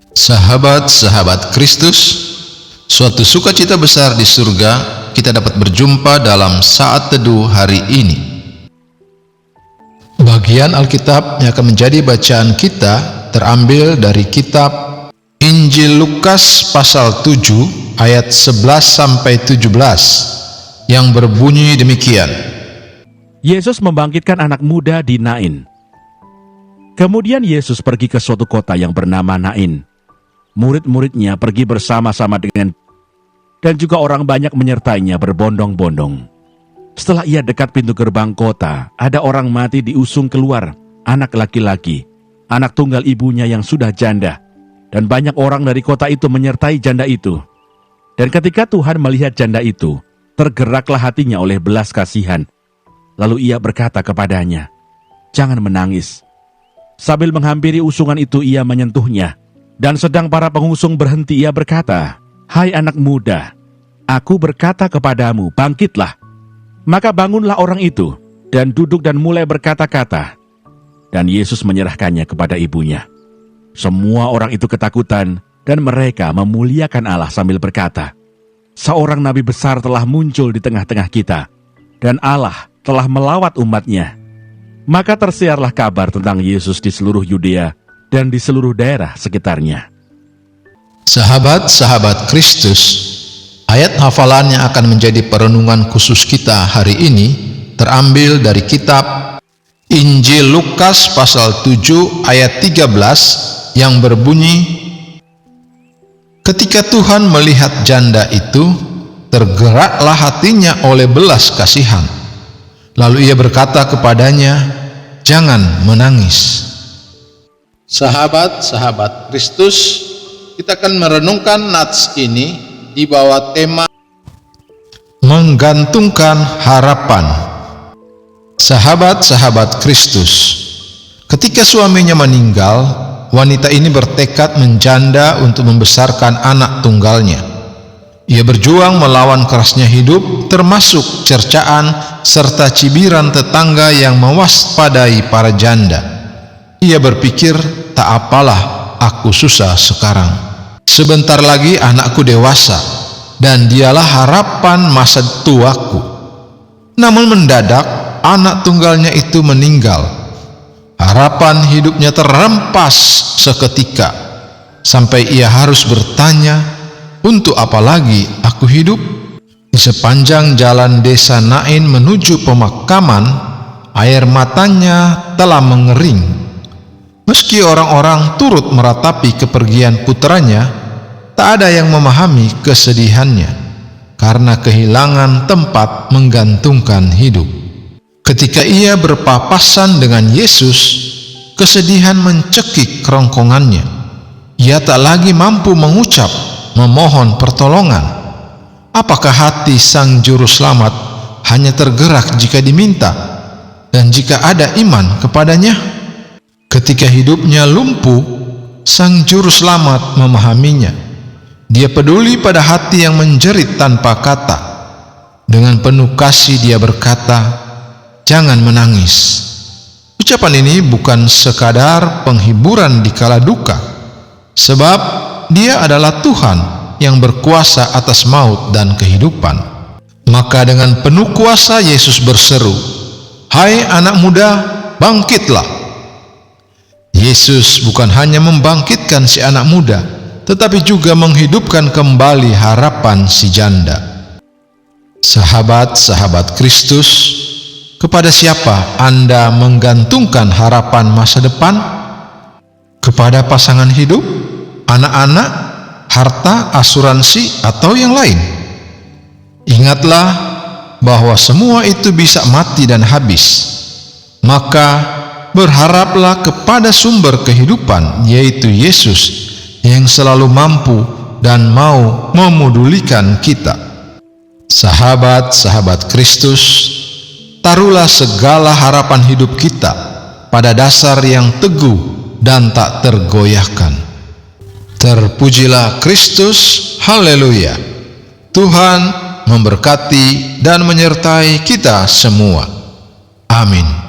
Sahabat-sahabat Kristus, suatu sukacita besar di surga kita dapat berjumpa dalam saat teduh hari ini. Bagian Alkitab yang akan menjadi bacaan kita terambil dari kitab Injil Lukas pasal 7 ayat 11-17 yang berbunyi demikian. Yesus membangkitkan anak muda di Nain. Kemudian Yesus pergi ke suatu kota yang bernama Nain. Murid-muridnya pergi bersama-sama dengan dan juga orang banyak menyertainya berbondong-bondong. Setelah ia dekat pintu gerbang kota, ada orang mati diusung keluar, anak laki-laki, anak tunggal ibunya yang sudah janda. Dan banyak orang dari kota itu menyertai janda itu. Dan ketika Tuhan melihat janda itu, tergeraklah hatinya oleh belas kasihan. Lalu ia berkata kepadanya, "Jangan menangis." Sambil menghampiri usungan itu ia menyentuhnya. Dan sedang para pengusung berhenti, ia berkata, "Hai anak muda, aku berkata kepadamu, bangkitlah." Maka bangunlah orang itu, dan duduk dan mulai berkata-kata. Dan Yesus menyerahkannya kepada ibunya. Semua orang itu ketakutan, dan mereka memuliakan Allah sambil berkata, "Seorang nabi besar telah muncul di tengah-tengah kita, dan Allah telah melawat umatnya." Maka tersiarlah kabar tentang Yesus di seluruh Yudea dan di seluruh daerah sekitarnya. Sahabat-sahabat Kristus, ayat hafalan yang akan menjadi perenungan khusus kita hari ini terambil dari kitab Injil Lukas pasal 7 ayat 13 yang berbunyi, "Ketika Tuhan melihat janda itu, tergeraklah hatinya oleh belas kasihan. Lalu ia berkata kepadanya, 'Jangan menangis.'" Sahabat-sahabat Kristus, kita akan merenungkan nats ini di bawah tema menggantungkan harapan. Sahabat-sahabat Kristus, ketika suaminya meninggal, wanita ini bertekad menjanda untuk membesarkan anak tunggalnya. Ia berjuang melawan kerasnya hidup, termasuk cercaan serta cibiran tetangga yang mewaspadai para janda. Ia berpikir, "Tak apalah, aku susah sekarang. Sebentar lagi anakku dewasa, dan dialah harapan masa tuaku." Namun mendadak, anak tunggalnya itu meninggal. Harapan hidupnya terhempas seketika, sampai ia harus bertanya, "Untuk apa lagi aku hidup?" Di sepanjang jalan desa Nain menuju pemakaman, air matanya telah mengering. Meski orang-orang turut meratapi kepergian putranya, tak ada yang memahami kesedihannya, karena kehilangan tempat menggantungkan hidup. Ketika ia berpapasan dengan Yesus, kesedihan mencekik kerongkongannya. Ia tak lagi mampu mengucap, memohon pertolongan. Apakah hati sang juru selamat hanya tergerak jika diminta, dan jika ada iman kepadanya? Ketika hidupnya lumpuh, sang juru selamat memahaminya. Dia peduli pada hati yang menjerit tanpa kata. Dengan penuh kasih dia berkata, "Jangan menangis." Ucapan ini bukan sekadar penghiburan di kala duka, sebab dia adalah Tuhan yang berkuasa atas maut dan kehidupan. Maka dengan penuh kuasa Yesus berseru, "Hai anak muda, bangkitlah." Yesus bukan hanya membangkitkan si anak muda, tetapi juga menghidupkan kembali harapan si janda. Sahabat-sahabat Kristus, kepada siapa Anda menggantungkan harapan masa depan? Kepada pasangan hidup, anak-anak, harta, asuransi, atau yang lain? Ingatlah bahwa semua itu bisa mati dan habis. Maka berharaplah kepada sumber kehidupan, yaitu Yesus, yang selalu mampu dan mau memedulikan kita. Sahabat-sahabat Kristus, taruhlah segala harapan hidup kita pada dasar yang teguh dan tak tergoyahkan. Terpujilah Kristus, haleluya. Tuhan memberkati dan menyertai kita semua. Amin.